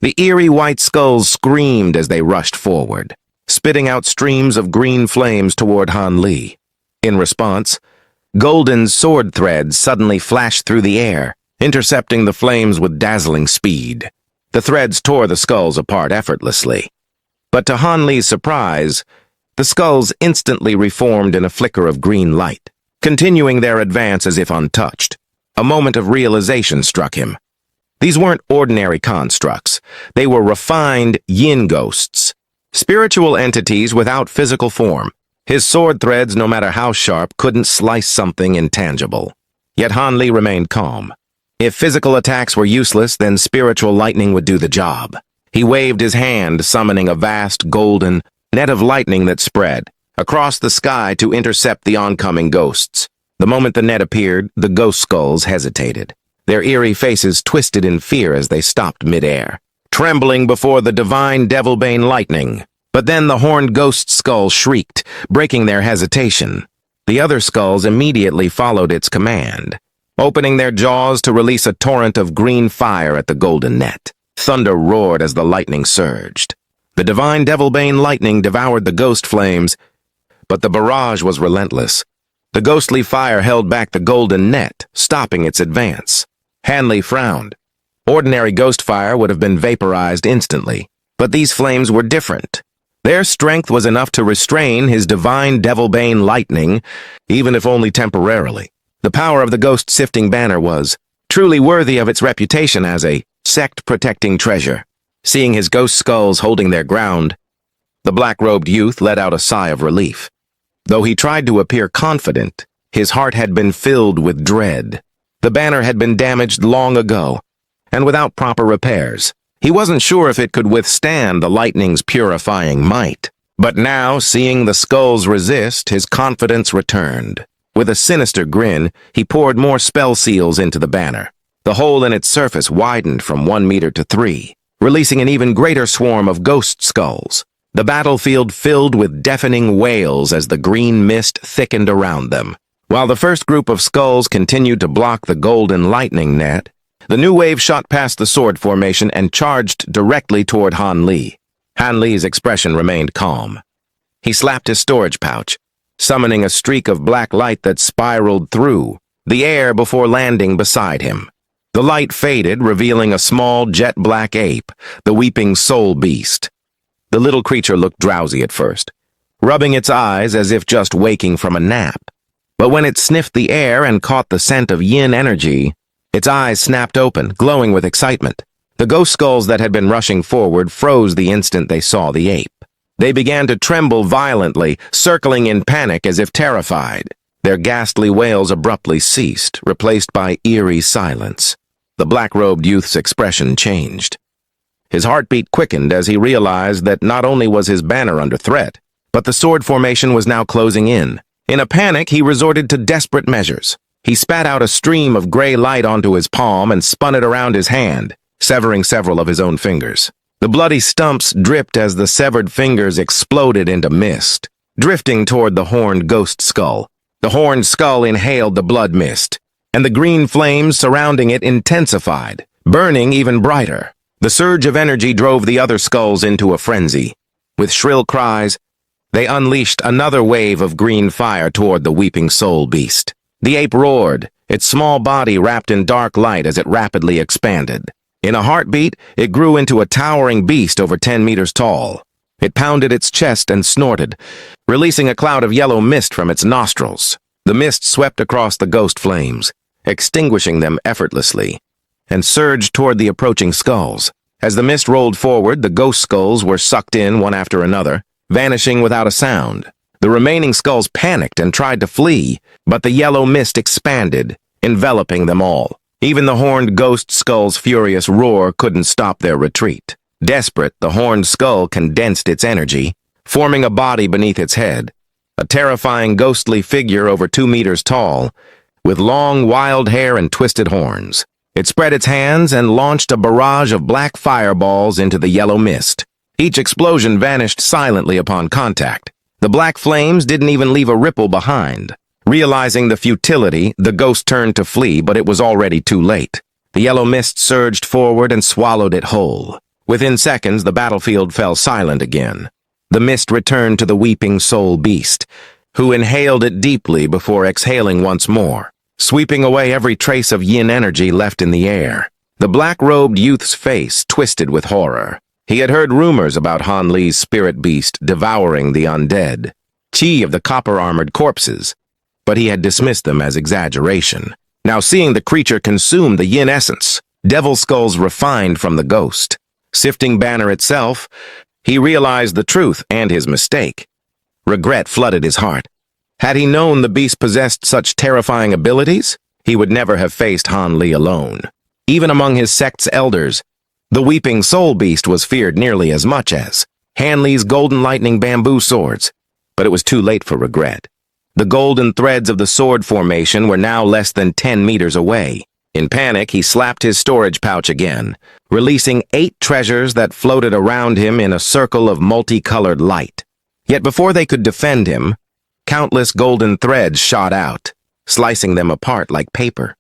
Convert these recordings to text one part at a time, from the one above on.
The eerie white skulls screamed as they rushed forward, spitting out streams of green flames toward Han Li. In response, golden sword threads suddenly flashed through the air, intercepting the flames with dazzling speed. The threads tore the skulls apart effortlessly. But to Han Li's surprise, the skulls instantly reformed in a flicker of green light, continuing their advance as if untouched. A moment of realization struck him. These weren't ordinary constructs. They were refined yin ghosts, spiritual entities without physical form. His sword threads, no matter how sharp, couldn't slice something intangible. Yet Han Li remained calm. If physical attacks were useless, then spiritual lightning would do the job. He waved his hand, summoning a vast golden net of lightning that spread across the sky to intercept the oncoming ghosts. The moment the net appeared, the ghost skulls hesitated. Their eerie faces twisted in fear as they stopped midair, trembling before the divine devilbane lightning. But then the horned ghost skull shrieked, breaking their hesitation. The other skulls immediately followed its command, opening their jaws to release a torrent of green fire at the golden net. Thunder roared as the lightning surged. The divine devilbane lightning devoured the ghost flames, but the barrage was relentless. The ghostly fire held back the golden net, stopping its advance. Han Li frowned. Ordinary ghost fire would have been vaporized instantly, but these flames were different. Their strength was enough to restrain his divine devilbane lightning, even if only temporarily. The power of the ghost-sifting banner was truly worthy of its reputation as a sect-protecting treasure. Seeing his ghost skulls holding their ground, the black-robed youth let out a sigh of relief. Though he tried to appear confident, his heart had been filled with dread. The banner had been damaged long ago, and without proper repairs. He wasn't sure if it could withstand the lightning's purifying might. But now, seeing the skulls resist, his confidence returned. With a sinister grin, he poured more spell seals into the banner. The hole in its surface widened from 1 meter to 3, releasing an even greater swarm of ghost skulls. The battlefield filled with deafening wails as the green mist thickened around them. While the first group of skulls continued to block the golden lightning net, the new wave shot past the sword formation and charged directly toward Han Li. Han Li's expression remained calm. He slapped his storage pouch, summoning a streak of black light that spiraled through the air before landing beside him. The light faded, revealing a small jet-black ape, the weeping soul beast. The little creature looked drowsy at first, rubbing its eyes as if just waking from a nap. But when it sniffed the air and caught the scent of yin energy, its eyes snapped open, glowing with excitement. The ghost skulls that had been rushing forward froze the instant they saw the ape. They began to tremble violently, circling in panic as if terrified. Their ghastly wails abruptly ceased, replaced by eerie silence. The black-robed youth's expression changed. His heartbeat quickened as he realized that not only was his banner under threat, but the sword formation was now closing in. In a panic, he resorted to desperate measures. He spat out a stream of gray light onto his palm and spun it around his hand, severing several of his own fingers. The bloody stumps dripped as the severed fingers exploded into mist, drifting toward the horned ghost skull. The horned skull inhaled the blood mist, and the green flames surrounding it intensified, burning even brighter. The surge of energy drove the other skulls into a frenzy. With shrill cries, they unleashed another wave of green fire toward the weeping soul beast. The ape roared, its small body wrapped in dark light as it rapidly expanded. In a heartbeat, it grew into a towering beast over 10 meters tall. It pounded its chest and snorted, releasing a cloud of yellow mist from its nostrils. The mist swept across the ghost flames, extinguishing them effortlessly, and surged toward the approaching skulls. As the mist rolled forward, the ghost skulls were sucked in one after another, vanishing without a sound. The remaining skulls panicked and tried to flee, but the yellow mist expanded, enveloping them all. Even the horned ghost skull's furious roar couldn't stop their retreat. Desperate, the horned skull condensed its energy, forming a body beneath its head, a terrifying ghostly figure over 2 meters tall, with long, wild hair and twisted horns. It spread its hands and launched a barrage of black fireballs into the yellow mist. Each explosion vanished silently upon contact. The black flames didn't even leave a ripple behind. Realizing the futility, the ghost turned to flee, but it was already too late. The yellow mist surged forward and swallowed it whole. Within seconds, the battlefield fell silent again. The mist returned to the weeping soul beast, who inhaled it deeply before exhaling once more, sweeping away every trace of yin energy left in the air. The black-robed youth's face twisted with horror. He had heard rumors about Han Li's spirit beast devouring the undead, chi of the copper-armored corpses, but he had dismissed them as exaggeration. Now seeing the creature consume the yin essence, devil skulls refined from the ghost, sifting banner itself, he realized the truth and his mistake. Regret flooded his heart. Had he known the beast possessed such terrifying abilities, he would never have faced Han Li alone. Even among his sect's elders, the weeping soul beast was feared nearly as much as Han Li's golden lightning bamboo swords, but it was too late for regret. The golden threads of the sword formation were now less than 10 meters away. In panic, he slapped his storage pouch again, releasing 8 treasures that floated around him in a circle of multicolored light. Yet before they could defend him, countless golden threads shot out, slicing them apart like paper.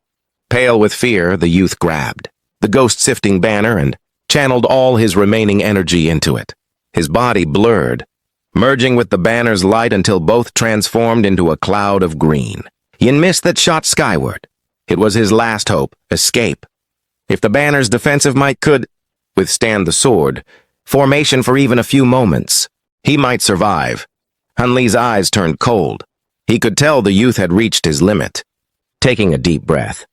Pale with fear, the youth grabbed the ghost-sifting banner and channeled all his remaining energy into it. His body blurred, merging with the banner's light until both transformed into a cloud of green. Yin mist that shot skyward. It was his last hope, escape. If the banner's defensive might could withstand the sword, formation for even a few moments, he might survive. Han Li's eyes turned cold. He could tell the youth had reached his limit. Taking a deep breath,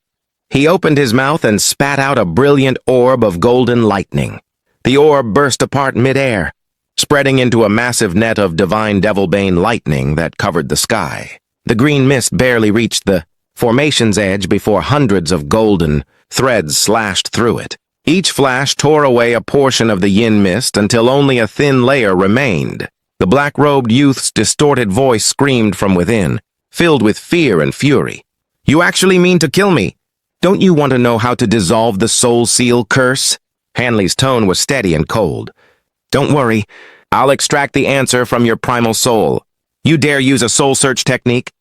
he opened his mouth and spat out a brilliant orb of golden lightning. The orb burst apart mid-air, spreading into a massive net of divine devilbane lightning that covered the sky. The green mist barely reached the formation's edge before hundreds of golden threads slashed through it. Each flash tore away a portion of the yin mist until only a thin layer remained. The black-robed youth's distorted voice screamed from within, filled with fear and fury. "You actually mean to kill me? Don't you want to know how to dissolve the soul seal curse?" Han Li's tone was steady and cold. "Don't worry, I'll extract the answer from your primal soul. You dare use a soul search technique?"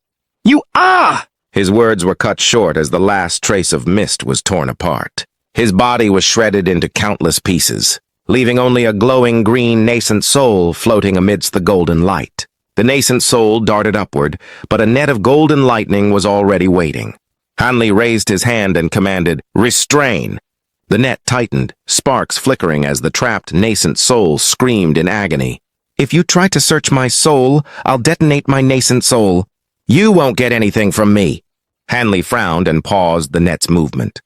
"You ah!" His words were cut short as the last trace of mist was torn apart. His body was shredded into countless pieces, leaving only a glowing green nascent soul floating amidst the golden light. The nascent soul darted upward, but a net of golden lightning was already waiting. Han Li raised his hand and commanded, "Restrain!" The net tightened, sparks flickering as the trapped nascent soul screamed in agony. "If you try to search my soul, I'll detonate my nascent soul. You won't get anything from me." Han Li frowned and paused the net's movement.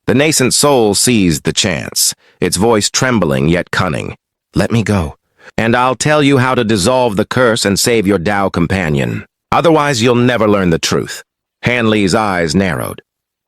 The nascent soul seized the chance, its voice trembling yet cunning. "Let me go, and I'll tell you how to dissolve the curse and save your Tao companion. Otherwise, you'll never learn the truth." Han Li's eyes narrowed.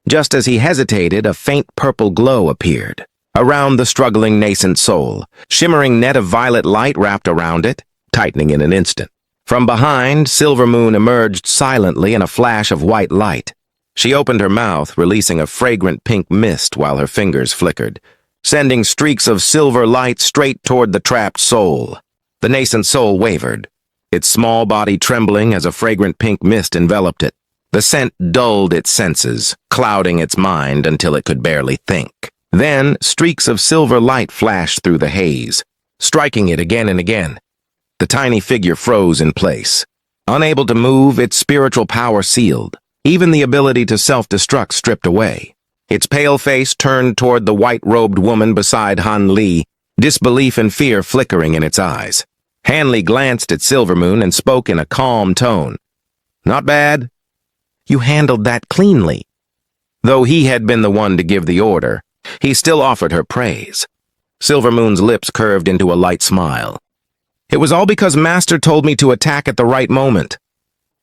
Just as he hesitated, a faint purple glow appeared around the struggling nascent soul. Shimmering net of violet light wrapped around it, tightening in an instant. From behind, Silver Moon emerged silently in a flash of white light. She opened her mouth, releasing a fragrant pink mist while her fingers flickered, sending streaks of silver light straight toward the trapped soul. The nascent soul wavered, its small body trembling as a fragrant pink mist enveloped it. The scent dulled its senses, clouding its mind until it could barely think. Then, streaks of silver light flashed through the haze, striking it again and again. The tiny figure froze in place. Unable to move, its spiritual power sealed, even the ability to self-destruct stripped away. Its pale face turned toward the white-robed woman beside Han Li, disbelief and fear flickering in its eyes. Han Li glanced at Silver Moon and spoke in a calm tone. "Not bad. You handled that cleanly." Though he had been the one to give the order, he still offered her praise. Silver Moon's lips curved into a light smile. "It was all because Master told me to attack at the right moment.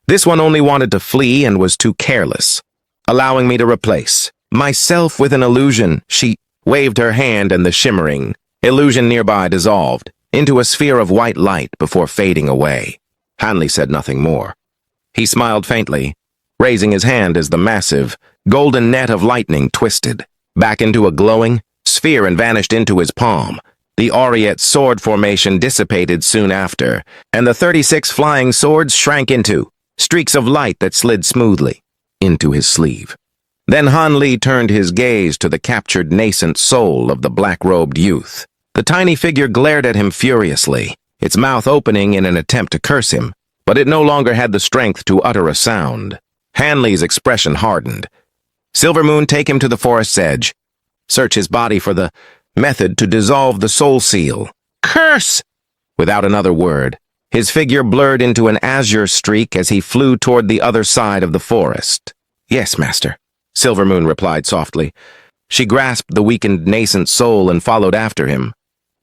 This one only wanted to flee and was too careless, allowing me to replace myself with an illusion." She waved her hand and the shimmering illusion nearby dissolved into a sphere of white light before fading away. Han Li said nothing more. He smiled faintly, raising his hand as the massive, golden net of lightning twisted back into a glowing sphere and vanished into his palm. The Aureate sword formation dissipated soon after, and the 36 flying swords shrank into streaks of light that slid smoothly into his sleeve. Then Han Li turned his gaze to the captured nascent soul of the black-robed youth. The tiny figure glared at him furiously, its mouth opening in an attempt to curse him, but it no longer had the strength to utter a sound. Hanley's expression hardened. Silvermoon, take him to the forest's edge. Search his body for the method to dissolve the soul seal. Curse! Without another word, his figure blurred into an azure streak as he flew toward the other side of the forest. Yes, master, Silvermoon replied softly. She grasped the weakened nascent soul and followed after him.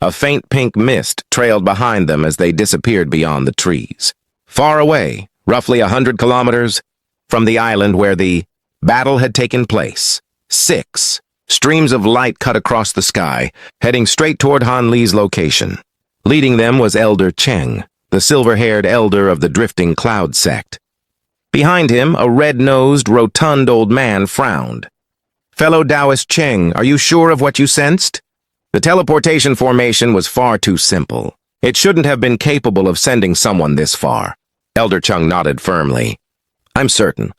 A faint pink mist trailed behind them as they disappeared beyond the trees. Far away, roughly 100 kilometers, from the island where the battle had taken place, 6 streams of light cut across the sky, heading straight toward Han Li's location. Leading them was Elder Cheng, the silver-haired elder of the Drifting Cloud sect. Behind him, a red-nosed, rotund old man frowned. Fellow Taoist Cheng, are you sure of what you sensed? The teleportation formation was far too simple. It shouldn't have been capable of sending someone this far. Elder Cheng nodded firmly. I'm certain.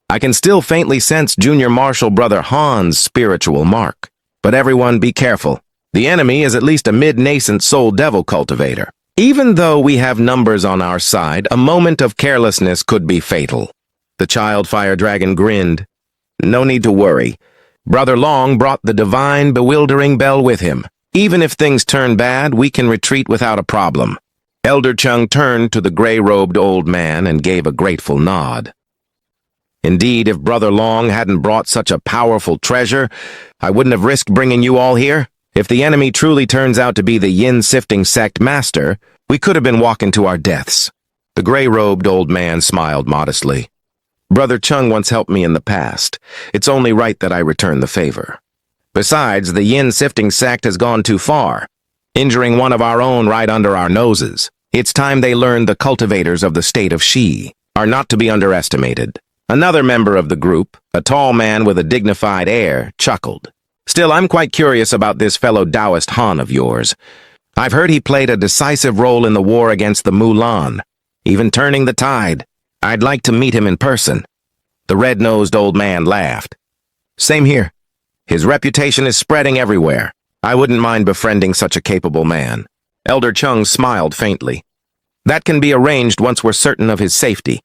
I can still faintly sense Junior Marshal Brother Han's spiritual mark. But everyone be careful. The enemy is at least a mid-nascent soul devil cultivator. Even though we have numbers on our side, a moment of carelessness could be fatal. The child fire dragon grinned. No need to worry. Brother Long brought the divine, bewildering bell with him. Even if things turn bad, we can retreat without a problem. Elder Cheng turned to the gray-robed old man and gave a grateful nod. Indeed, if Brother Long hadn't brought such a powerful treasure, I wouldn't have risked bringing you all here. If the enemy truly turns out to be the yin-sifting sect master, we could have been walking to our deaths. The gray-robed old man smiled modestly. Brother Cheng once helped me in the past. It's only right that I return the favor. Besides, the yin-sifting sect has gone too far, injuring one of our own right under our noses. It's time they learned the cultivators of the state of Xi are not to be underestimated. Another member of the group, a tall man with a dignified air, chuckled. Still, I'm quite curious about this fellow Taoist Han of yours. I've heard he played a decisive role in the war against the Mulan, even turning the tide. I'd like to meet him in person. The red-nosed old man laughed. Same here. His reputation is spreading everywhere. I wouldn't mind befriending such a capable man. Elder Cheng smiled faintly. That can be arranged once we're certain of his safety.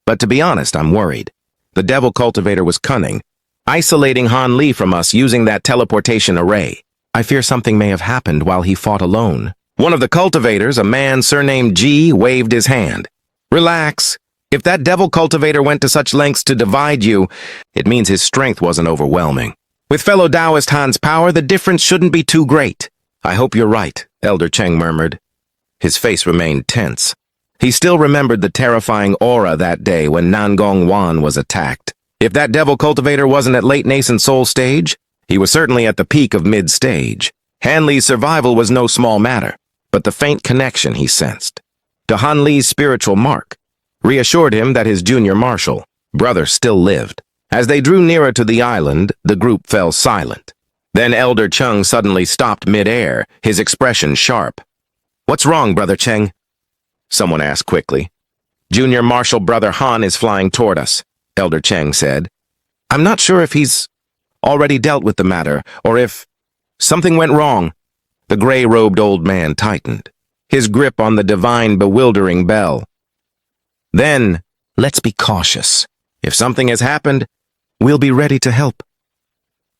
But to be honest, I'm worried. The devil cultivator was cunning, isolating Han Li from us using that teleportation array. I fear something may have happened while he fought alone. One of the cultivators, a man surnamed Ji, waved his hand. Relax. If that devil cultivator went to such lengths to divide you, it means his strength wasn't overwhelming. With fellow Taoist Han's power, the difference shouldn't be too great. I hope you're right, Elder Cheng murmured. His face remained tense. He still remembered the terrifying aura that day when Nangong Wan was attacked. If that devil cultivator wasn't at late nascent soul stage, he was certainly at the peak of mid-stage. Han Li's survival was no small matter, but the faint connection he sensed to Han Li's spiritual mark reassured him that his junior marshal brother still lived. As they drew nearer to the island, the group fell silent. Then Elder Cheng suddenly stopped mid-air, his expression sharp. What's wrong, Brother Cheng? Someone asked quickly. Junior Marshal Brother Han is flying toward us, Elder Cheng said. I'm not sure if he's already dealt with the matter, or if something went wrong. The gray-robed old man tightened, his grip on the divine, bewildering bell. Then, let's be cautious. If something has happened, we'll be ready to help.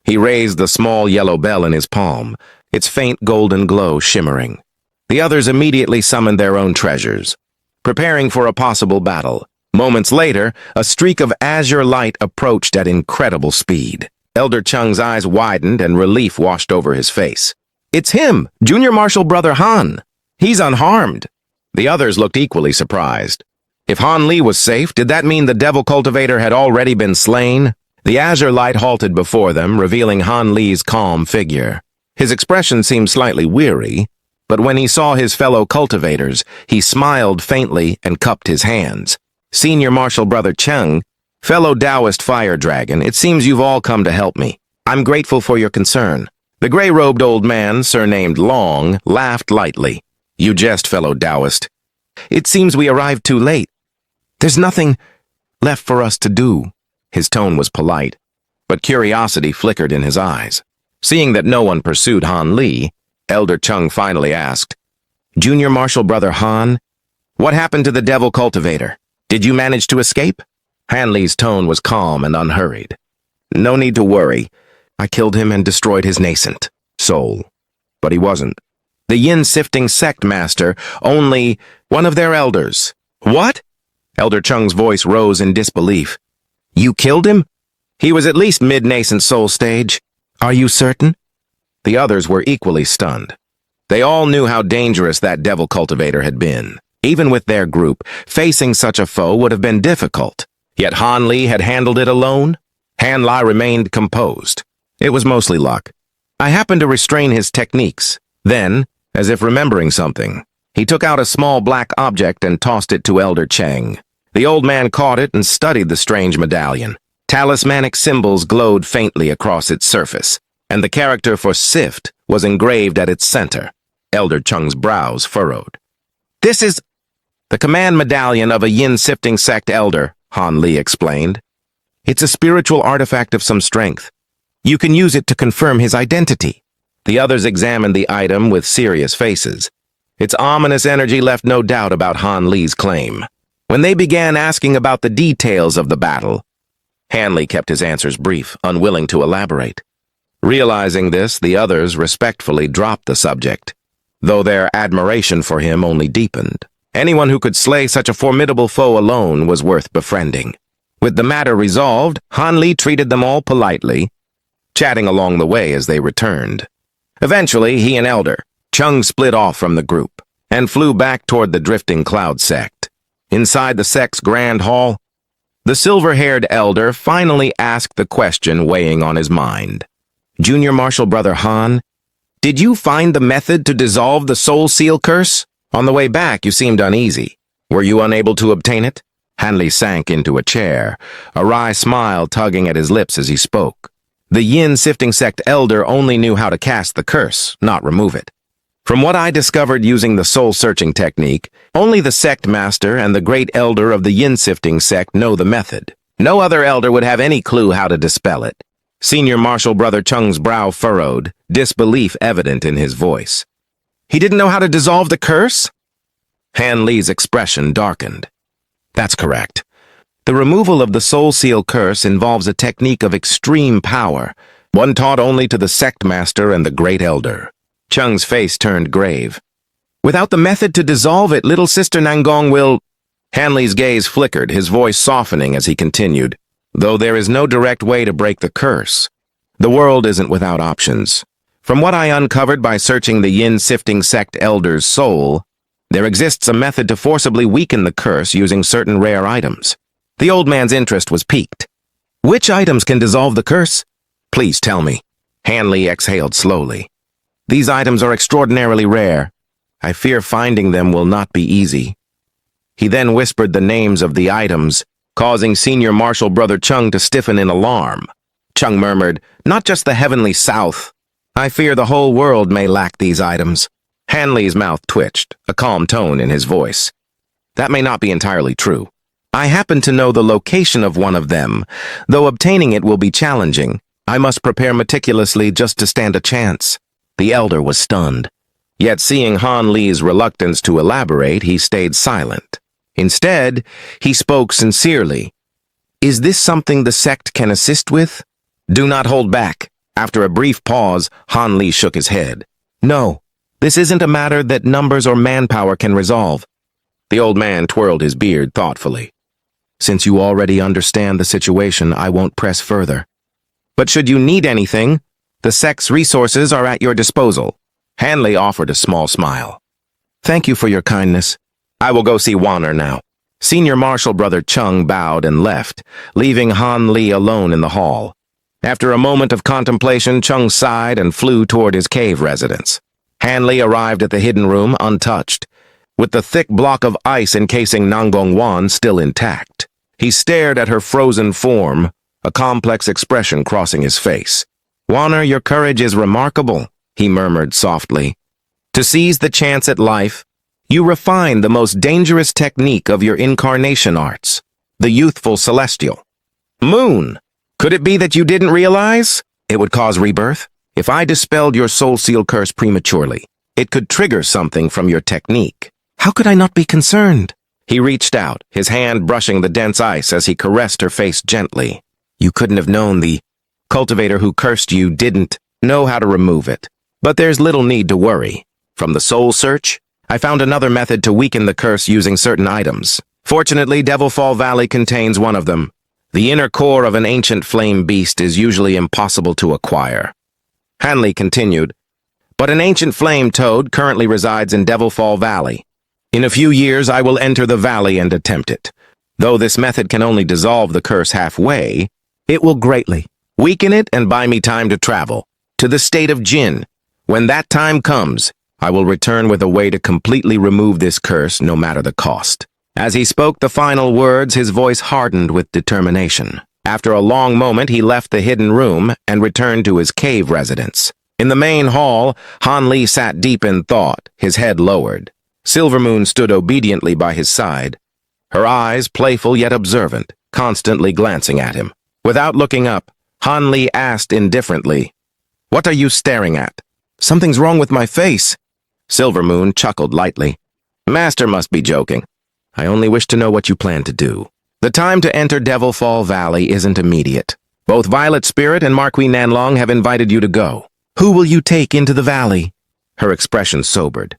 He raised the small yellow bell in his palm, its faint golden glow shimmering. The others immediately summoned their own treasures, preparing for a possible battle. Moments later, a streak of azure light approached at incredible speed. Elder Cheng's eyes widened and relief washed over his face. It's him, Junior Marshal Brother Han. He's unharmed. The others looked equally surprised. If Han Li was safe, did that mean the devil cultivator had already been slain? The azure light halted before them, revealing Han Li's calm figure. His expression seemed slightly weary, but when he saw his fellow cultivators, he smiled faintly and cupped his hands. Senior Marshal Brother Cheng, fellow Taoist fire dragon, it seems you've all come to help me. I'm grateful for your concern. The gray-robed old man, surnamed Long, laughed lightly. You jest, fellow Taoist. It seems we arrived too late. There's nothing left for us to do. His tone was polite, but curiosity flickered in his eyes. Seeing that no one pursued Han Li, Elder Chung finally asked. Junior Marshal Brother Han, what happened to the Devil Cultivator? Did you manage to escape? Han Li's tone was calm and unhurried. No need to worry. I killed him and destroyed his nascent soul. But he wasn't. The yin-sifting sect master, only one of their elders. What? Elder Chung's voice rose in disbelief. You killed him? He was at least mid-nascent soul stage. Are you certain? The others were equally stunned. They all knew how dangerous that devil cultivator had been. Even with their group, facing such a foe would have been difficult. Yet Han Li had handled it alone. Han Li remained composed. It was mostly luck. I happened to restrain his techniques. Then, as if remembering something, he took out a small black object and tossed it to Elder Chang. The old man caught it and studied the strange medallion. Talismanic symbols glowed faintly across its surface, and the character for Sift was engraved at its center. Elder Chung's brows furrowed. This is the command medallion of a yin-sifting sect elder, Han Li explained. It's a spiritual artifact of some strength. You can use it to confirm his identity. The others examined the item with serious faces. Its ominous energy left no doubt about Han Li's claim. When they began asking about the details of the battle, Han Li kept his answers brief, unwilling to elaborate. Realizing this, the others respectfully dropped the subject, though their admiration for him only deepened. Anyone who could slay such a formidable foe alone was worth befriending. With the matter resolved, Han Li treated them all politely, chatting along the way as they returned. Eventually, he and Elder Chung split off from the group and flew back toward the drifting cloud sect. Inside the sect's grand hall, the silver-haired elder finally asked the question weighing on his mind. Junior Marshal Brother Han, did you find the method to dissolve the soul seal curse? On the way back, you seemed uneasy. Were you unable to obtain it? Han Li sank into a chair, a wry smile tugging at his lips as he spoke. The yin-sifting sect elder only knew how to cast the curse, not remove it. From what I discovered using the soul-searching technique, only the sect master and the great elder of the yin-sifting sect know the method. No other elder would have any clue how to dispel it. Senior Marshal Brother Chung's brow furrowed, disbelief evident in his voice. He didn't know how to dissolve the curse? Han Li's expression darkened. That's correct. The removal of the soul seal curse involves a technique of extreme power, one taught only to the sect master and the great elder. Chung's face turned grave. Without the method to dissolve it, little sister Nangong will... Han Li's gaze flickered, his voice softening as he continued. Though there is no direct way to break the curse, the world isn't without options. From what I uncovered by searching the yin-sifting sect elder's soul, there exists a method to forcibly weaken the curse using certain rare items. The old man's interest was piqued. Which items can dissolve the curse? Please tell me. Han Li exhaled slowly. These items are extraordinarily rare. I fear finding them will not be easy. He then whispered the names of the items, causing Senior Marshal Brother Chung to stiffen in alarm. Chung murmured, not just the heavenly south. I fear the whole world may lack these items. Han Li's mouth twitched, a calm tone in his voice. That may not be entirely true. I happen to know the location of one of them. Though obtaining it will be challenging, I must prepare meticulously just to stand a chance. The elder was stunned. Yet seeing Han Li's reluctance to elaborate, he stayed silent. Instead, he spoke sincerely. Is this something the sect can assist with? Do not hold back. After a brief pause, Han Li shook his head. No, this isn't a matter that numbers or manpower can resolve. The old man twirled his beard thoughtfully. Since you already understand the situation, I won't press further. But should you need anything, the sect's resources are at your disposal. Han Li offered a small smile. Thank you for your kindness. I will go see Wanner now. Senior Marshal Brother Chung bowed and left, leaving Han Li alone in the hall. After a moment of contemplation, Chung sighed and flew toward his cave residence. Han Li arrived at the hidden room untouched, with the thick block of ice encasing Nangong Wan still intact. He stared at her frozen form, a complex expression crossing his face. Wanner, your courage is remarkable, he murmured softly. To seize the chance at life, you refine the most dangerous technique of your incarnation arts, the youthful celestial. Moon, could it be that you didn't realize it would cause rebirth? If I dispelled your soul seal curse prematurely, it could trigger something from your technique. How could I not be concerned? He reached out, his hand brushing the dense ice as he caressed her face gently. You couldn't have known the cultivator who cursed you didn't know how to remove it. But there's little need to worry. From the soul search, I found another method to weaken the curse using certain items. Fortunately, Devilfall Valley contains one of them. The inner core of an ancient flame beast is usually impossible to acquire. Hanley continued, but an ancient flame toad currently resides in Devilfall Valley. In a few years, I will enter the valley and attempt it. Though this method can only dissolve the curse halfway, it will greatly weaken it and buy me time to travel to the state of Jinn. When that time comes, I will return with a way to completely remove this curse, no matter the cost. As he spoke the final words, his voice hardened with determination. After a long moment, he left the hidden room and returned to his cave residence. In the main hall, Han Li sat deep in thought, his head lowered. Silvermoon stood obediently by his side, her eyes playful yet observant, constantly glancing at him. Without looking up, Han Li asked indifferently, "What are you staring at?" "Something's wrong with my face." Silvermoon chuckled lightly. "Master must be joking. I only wish to know what you plan to do. The time to enter Devilfall Valley isn't immediate. Both Violet Spirit and Marquis Nanlong have invited you to go. Who will you take into the valley?" Her expression sobered.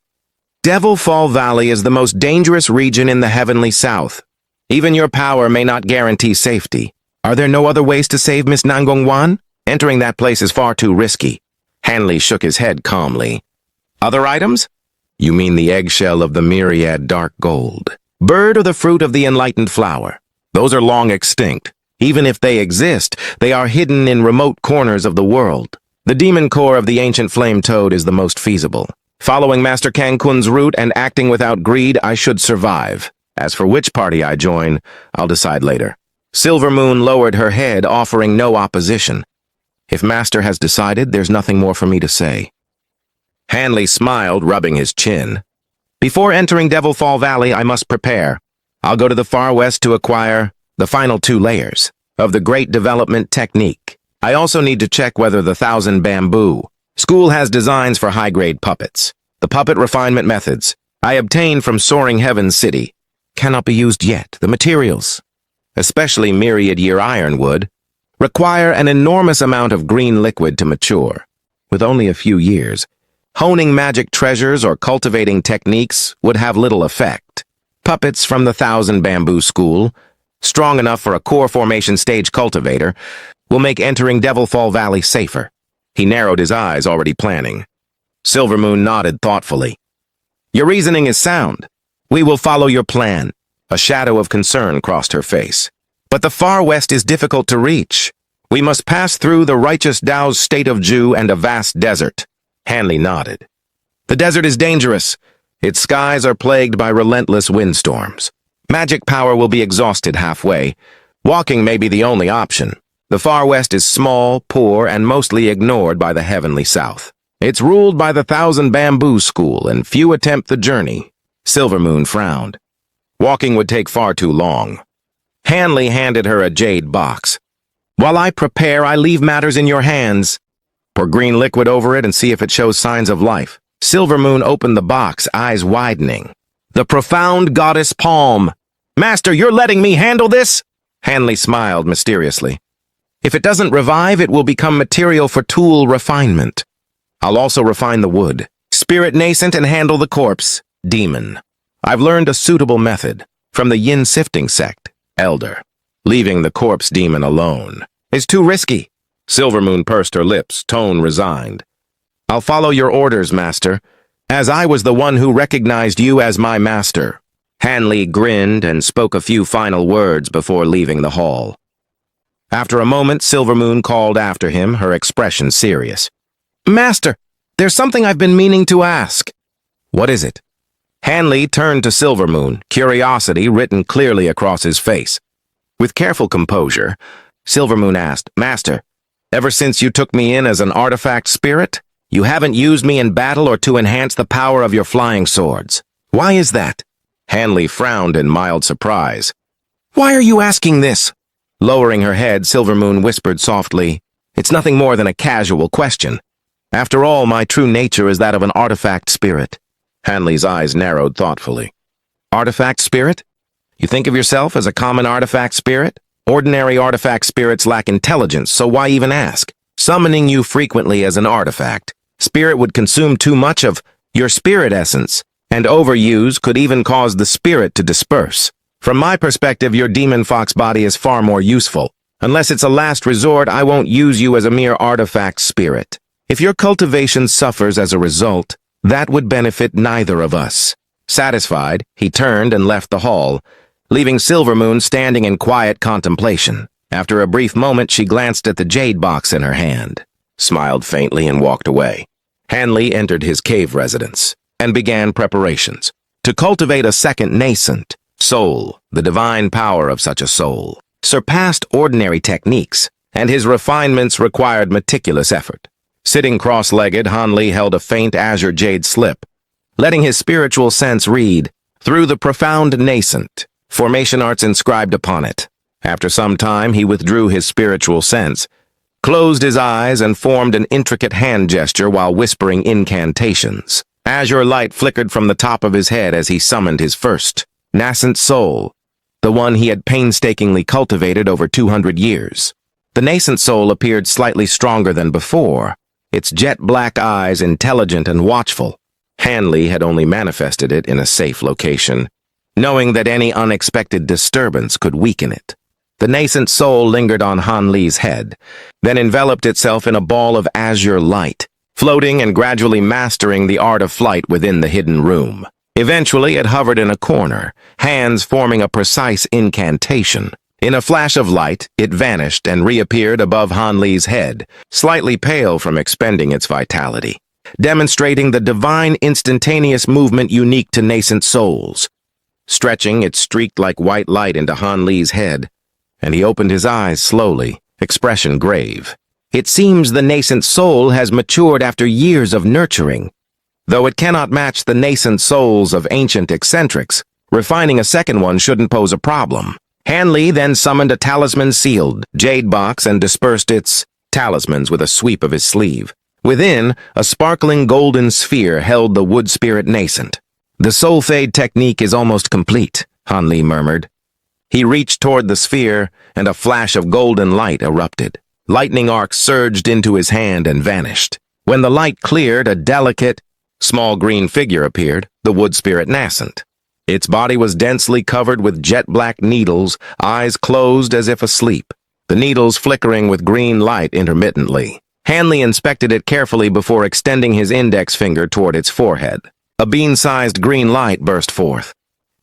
Devilfall Valley is the most dangerous region in the Heavenly South. Even your power may not guarantee safety. Are there no other ways to save Miss Nangongwan? Entering that place is far too risky. Hanley shook his head calmly. Other items? You mean the eggshell of the myriad dark gold, bird or the fruit of the enlightened flower? Those are long extinct. Even if they exist, they are hidden in remote corners of the world. The demon core of the ancient flame toad is the most feasible. Following Master Kangkun's route and acting without greed, I should survive. As for which party I join, I'll decide later. Silvermoon lowered her head, offering no opposition. If Master has decided, there's nothing more for me to say. Hanley smiled, rubbing his chin. Before entering Devilfall Valley, I must prepare. I'll go to the far west to acquire the final 2 layers of the Great Development Technique. I also need to check whether the 1,000 Bamboo School has designs for high-grade puppets. The puppet refinement methods I obtained from Soaring Heaven City cannot be used yet. The materials, especially myriad-year ironwood, require an enormous amount of green liquid to mature. With only a few years, honing magic treasures or cultivating techniques would have little effect. Puppets from the 1,000 Bamboo School, strong enough for a core formation stage cultivator, will make entering Devilfall Valley safer. He narrowed his eyes, already planning. Silvermoon nodded thoughtfully. Your reasoning is sound. We will follow your plan. A shadow of concern crossed her face. But the far west is difficult to reach. We must pass through the righteous Tao's state of Ju and a vast desert. Hanley nodded. The desert is dangerous. Its skies are plagued by relentless windstorms. Magic power will be exhausted halfway. Walking may be the only option. The far west is small, poor, and mostly ignored by the Heavenly South. It's ruled by the 1,000 Bamboo School, and few attempt the journey. Silvermoon frowned. Walking would take far too long. Hanley handed her a jade box. While I prepare, I leave matters in your hands. Pour green liquid over it and see if it shows signs of life. Silvermoon opened the box, eyes widening. The profound goddess palm. Master, you're letting me handle this? Hanley smiled mysteriously. If it doesn't revive, it will become material for tool refinement. I'll also refine the wood. Spirit nascent and handle the corpse. Demon. I've learned a suitable method from the Yin sifting sect. Elder. Leaving the corpse demon alone is too risky. Silvermoon pursed her lips, tone resigned. I'll follow your orders, Master, as I was the one who recognized you as my master. Hanley grinned and spoke a few final words before leaving the hall. After a moment, Silvermoon called after him, her expression serious. Master, there's something I've been meaning to ask. What is it? Hanley turned to Silvermoon, curiosity written clearly across his face. With careful composure, Silvermoon asked, Master, ever since you took me in as an artifact spirit, you haven't used me in battle or to enhance the power of your flying swords. Why is that? Hanley frowned in mild surprise. Why are you asking this? Lowering her head, Silvermoon whispered softly, It's nothing more than a casual question. After all, my true nature is that of an artifact spirit. Hanley's eyes narrowed thoughtfully. Artifact spirit? You think of yourself as a common artifact spirit? Ordinary artifact spirits lack intelligence, so why even ask? Summoning you frequently as an artifact, spirit would consume too much of your spirit essence, and overuse could even cause the spirit to disperse. From my perspective, your demon fox body is far more useful. Unless it's a last resort, I won't use you as a mere artifact spirit. If your cultivation suffers as a result, that would benefit neither of us. Satisfied, he turned and left the hall, leaving Silvermoon standing in quiet contemplation. After a brief moment, she glanced at the jade box in her hand, smiled faintly, and walked away. Hanley entered his cave residence and began preparations to cultivate a second nascent soul. The divine power of such a soul surpassed ordinary techniques, and his refinements required meticulous effort. Sitting cross-legged, Hanley held a faint azure jade slip, letting his spiritual sense read through the profound nascent formation arts inscribed upon it. After some time, he withdrew his spiritual sense, closed his eyes, and formed an intricate hand gesture while whispering incantations. Azure light flickered from the top of his head as he summoned his first nascent soul, the one he had painstakingly cultivated over 200 years. The nascent soul appeared slightly stronger than before, its jet-black eyes intelligent and watchful. Hanley had only manifested it in a safe location, knowing that any unexpected disturbance could weaken it. The nascent soul lingered on Hanley's head, then enveloped itself in a ball of azure light, floating and gradually mastering the art of flight within the hidden room. Eventually, it hovered in a corner, hands forming a precise incantation. In a flash of light, it vanished and reappeared above Hanley's head, slightly pale from expending its vitality, demonstrating the divine instantaneous movement unique to nascent souls. Stretching, it streaked like white light into Hanley's head, and he opened his eyes slowly, expression grave. It seems the nascent soul has matured after years of nurturing. Though it cannot match the nascent souls of ancient eccentrics, refining a second one shouldn't pose a problem. Hanley then summoned a talisman-sealed jade box and dispersed its talismans with a sweep of his sleeve. Within, a sparkling golden sphere held the wood spirit nascent. The soul fade technique is almost complete, Hanley murmured. He reached toward the sphere, and a flash of golden light erupted. Lightning arcs surged into his hand and vanished. When the light cleared, a delicate, small green figure appeared, the wood spirit nascent. Its body was densely covered with jet-black needles, eyes closed as if asleep, the needles flickering with green light intermittently. Hanley inspected it carefully before extending his index finger toward its forehead. A bean-sized green light burst forth,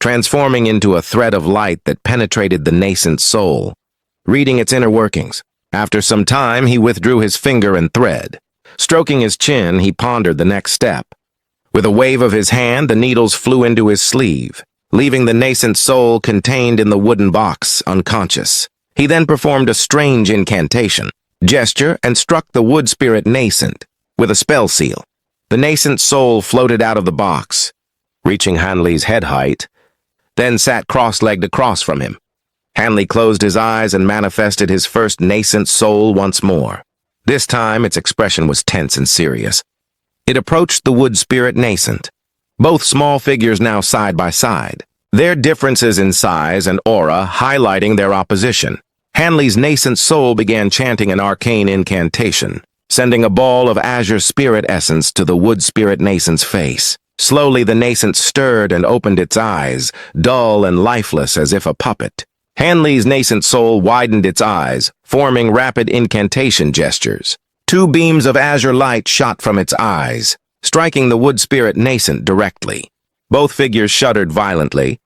transforming into a thread of light that penetrated the nascent soul, reading its inner workings. After some time, he withdrew his finger and thread. Stroking his chin, he pondered the next step. With a wave of his hand, the needles flew into his sleeve, leaving the nascent soul contained in the wooden box unconscious. He then performed a strange incantation, gesture, and struck the wood spirit nascent with a spell seal. The nascent soul floated out of the box, reaching Hanley's head height, then sat cross-legged across from him. Hanley closed his eyes and manifested his first nascent soul once more. This time, its expression was tense and serious. It approached the wood spirit nascent, both small figures now side by side, their differences in size and aura highlighting their opposition. Hanley's nascent soul began chanting an arcane incantation, sending a ball of azure spirit essence to the wood spirit nascent's face. Slowly, the nascent stirred and opened its eyes, dull and lifeless as if a puppet. Hanley's nascent soul widened its eyes, forming rapid incantation gestures. 2 beams of azure light shot from its eyes, striking the wood spirit nascent directly. Both figures shuddered violently,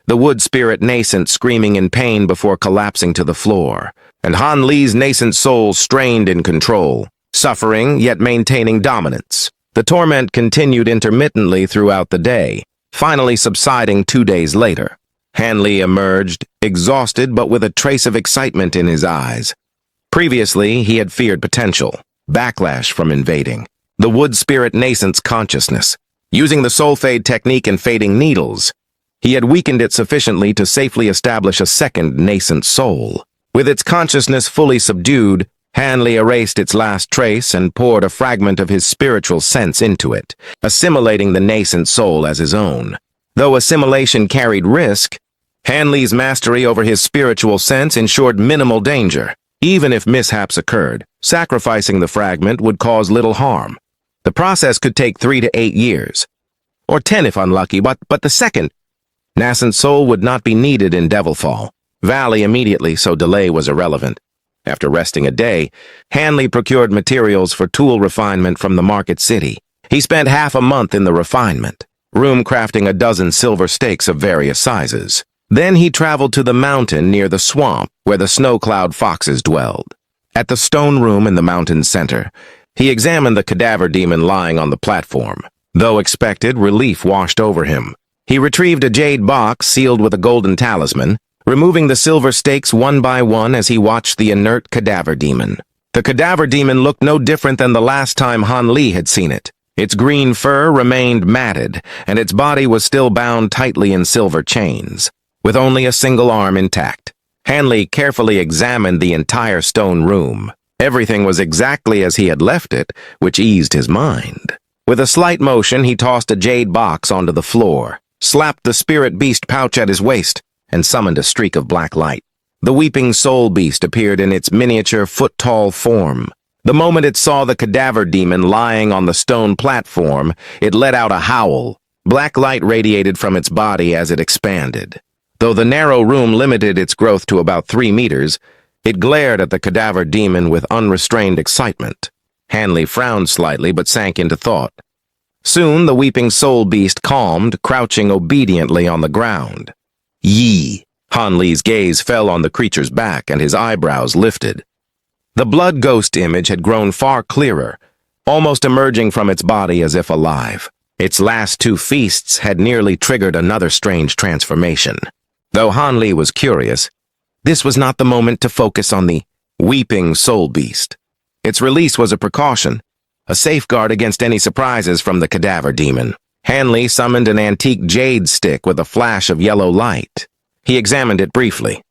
the wood spirit nascent screaming in pain before collapsing to the floor, and Hanley's nascent soul strained in control, suffering yet maintaining dominance. The torment continued intermittently throughout the day, finally subsiding 2 days later. Hanley emerged, exhausted but with a trace of excitement in his eyes. Previously, he had feared potential backlash from invading the wood spirit nascent's consciousness. Using the soul fade technique and fading needles, he had weakened it sufficiently to safely establish a second nascent soul. With its consciousness fully subdued, Han Li erased its last trace and poured a fragment of his spiritual sense into it, assimilating the nascent soul as his own. Though assimilation carried risk, Han Li's mastery over his spiritual sense ensured minimal danger. Even if mishaps occurred, sacrificing the fragment would cause little harm. The process could take 3 to 8 years, or 10 if unlucky, but the second, nascent soul would not be needed in Devilfall Valley immediately, so delay was irrelevant. After resting a day, Han Li procured materials for tool refinement from the market city. He spent half a month in the refinement, room crafting a dozen silver stakes of various sizes. Then he traveled to the mountain near the swamp where the snow-cloud foxes dwelled. At the stone room in the mountain's center, he examined the cadaver demon lying on the platform. Though expected, relief washed over him. He retrieved a jade box sealed with a golden talisman, removing the silver stakes one by one as he watched the inert cadaver demon. The cadaver demon looked no different than the last time Han Li had seen it. Its green fur remained matted, and its body was still bound tightly in silver chains, with only a single arm intact. Han Li carefully examined the entire stone room. Everything was exactly as he had left it, which eased his mind. With a slight motion, he tossed a jade box onto the floor, slapped the spirit beast pouch at his waist, and summoned a streak of black light. The weeping soul beast appeared in its miniature foot-tall form. The moment it saw the cadaver demon lying on the stone platform, it let out a howl. Black light radiated from its body as it expanded. Though the narrow room limited its growth to about 3 meters, it glared at the cadaver demon with unrestrained excitement. Han Li frowned slightly but sank into thought. Soon the weeping soul beast calmed, crouching obediently on the ground. Yi! Han Li's gaze fell on the creature's back and his eyebrows lifted. The blood ghost image had grown far clearer, almost emerging from its body as if alive. Its last 2 feasts had nearly triggered another strange transformation. Though Han Li was curious, this was not the moment to focus on the weeping soul beast. Its release was a precaution, a safeguard against any surprises from the cadaver demon. Han Li summoned an antique jade stick with a flash of yellow light. He examined it briefly.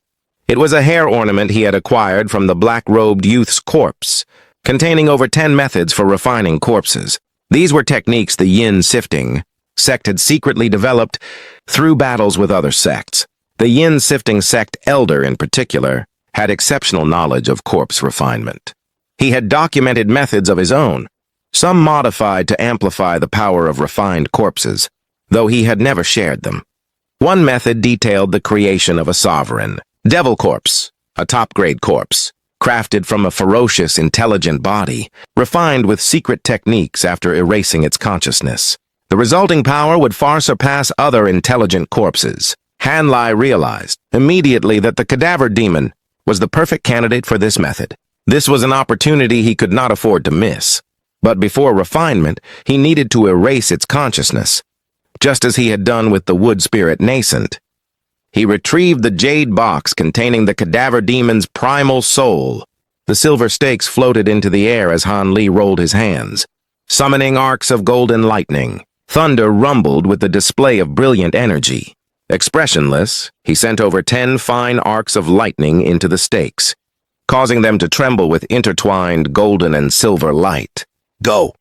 It was a hair ornament he had acquired from the black-robed youth's corpse, containing over 10 methods for refining corpses. These were techniques the Yin sifting sect had secretly developed through battles with other sects. The Yin sifting sect elder, in particular, had exceptional knowledge of corpse refinement. He had documented methods of his own, some modified to amplify the power of refined corpses, though he had never shared them. One method detailed the creation of a sovereign, devil corpse, a top-grade corpse, crafted from a ferocious, intelligent body, refined with secret techniques after erasing its consciousness. The resulting power would far surpass other intelligent corpses. Han Li realized immediately that the cadaver demon was the perfect candidate for this method. This was an opportunity he could not afford to miss. But before refinement, he needed to erase its consciousness, just as he had done with the wood spirit nascent. He retrieved the jade box containing the cadaver demon's primal soul. The silver stakes floated into the air as Han Li rolled his hands, summoning arcs of golden lightning. Thunder rumbled with the display of brilliant energy. Expressionless, he sent over 10 fine arcs of lightning into the stakes, causing them to tremble with intertwined golden and silver light. Go!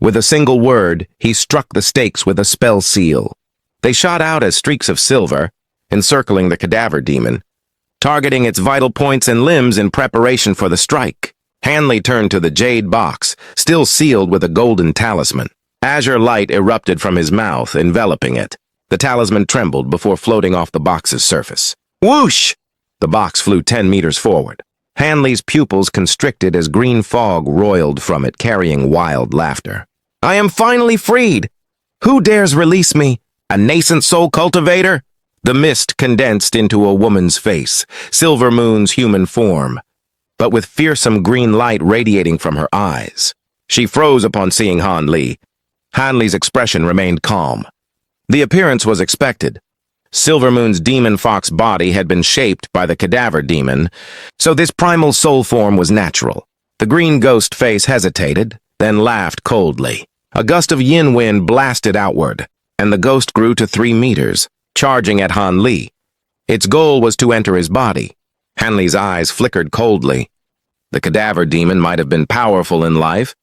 With a single word, he struck the stakes with a spell seal. They shot out as streaks of silver, encircling the cadaver demon, targeting its vital points and limbs in preparation for the strike. Han Li turned to the jade box, still sealed with a golden talisman. Azure light erupted from his mouth, enveloping it. The talisman trembled before floating off the box's surface. Whoosh! The box flew 10 meters forward. Han Li's pupils constricted as green fog roiled from it, carrying wild laughter. I am finally freed! Who dares release me? A nascent soul cultivator? The mist condensed into a woman's face, Silver Moon's human form, but with fearsome green light radiating from her eyes. She froze upon seeing Han Li. Han Li's expression remained calm. The appearance was expected. Silver Moon's demon fox body had been shaped by the cadaver demon, so this primal soul form was natural. The green ghost face hesitated, then laughed coldly. A gust of yin wind blasted outward, and the ghost grew to 3 meters, charging at Han Li. Its goal was to enter his body. Han Li's eyes flickered coldly. The cadaver demon might have been powerful in life,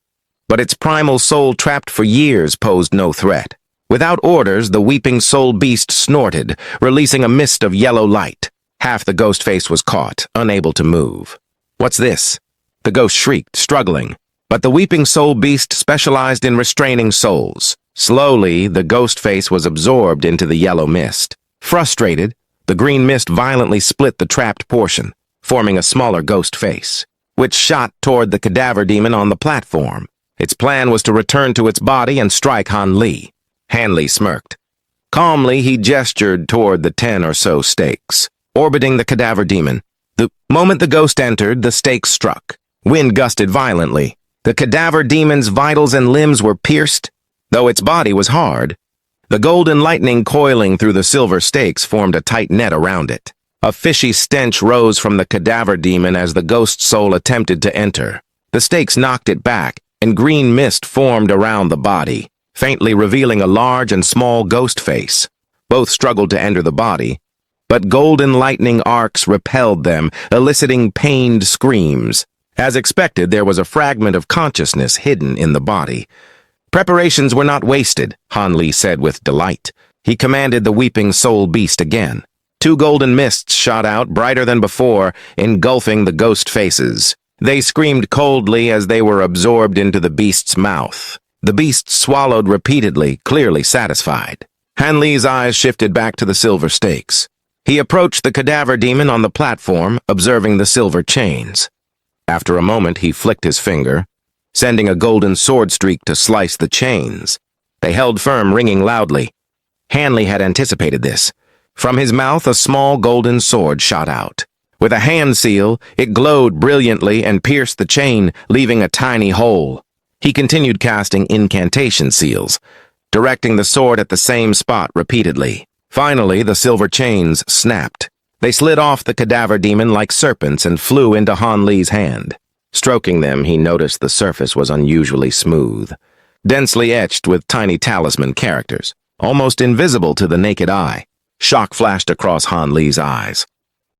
but its primal soul trapped for years posed no threat. Without orders, the weeping soul beast snorted, releasing a mist of yellow light. Half the ghost face was caught, unable to move. "What's this?" The ghost shrieked, struggling. But the weeping soul beast specialized in restraining souls. Slowly, the ghost face was absorbed into the yellow mist. Frustrated, the green mist violently split the trapped portion, forming a smaller ghost face, which shot toward the cadaver demon on the platform. Its plan was to return to its body and strike Han Li. Han Li smirked. Calmly, he gestured toward the 10 or so stakes, orbiting the cadaver demon. The moment the ghost entered, the stakes struck. Wind gusted violently. The cadaver demon's vitals and limbs were pierced, though its body was hard. The golden lightning coiling through the silver stakes formed a tight net around it. A fishy stench rose from the cadaver demon as the ghost soul attempted to enter. The stakes knocked it back, and green mist formed around the body, faintly revealing a large and small ghost face. Both struggled to enter the body, but golden lightning arcs repelled them, eliciting pained screams. As expected, there was a fragment of consciousness hidden in the body. Preparations were not wasted, Han Li said with delight. He commanded the weeping soul beast again. 2 golden mists shot out, brighter than before, engulfing the ghost faces. They screamed coldly as they were absorbed into the beast's mouth. The beast swallowed repeatedly, clearly satisfied. Han Li's eyes shifted back to the silver stakes. He approached the cadaver demon on the platform, observing the silver chains. After a moment, he flicked his finger, sending a golden sword streak to slice the chains. They held firm, ringing loudly. Han Li had anticipated this. From his mouth, a small golden sword shot out. With a hand seal, it glowed brilliantly and pierced the chain, leaving a tiny hole. He continued casting incantation seals, directing the sword at the same spot repeatedly. Finally, the silver chains snapped. They slid off the cadaver demon like serpents and flew into Han Li's hand. Stroking them, he noticed the surface was unusually smooth, densely etched with tiny talisman characters, almost invisible to the naked eye. Shock flashed across Han Li's eyes.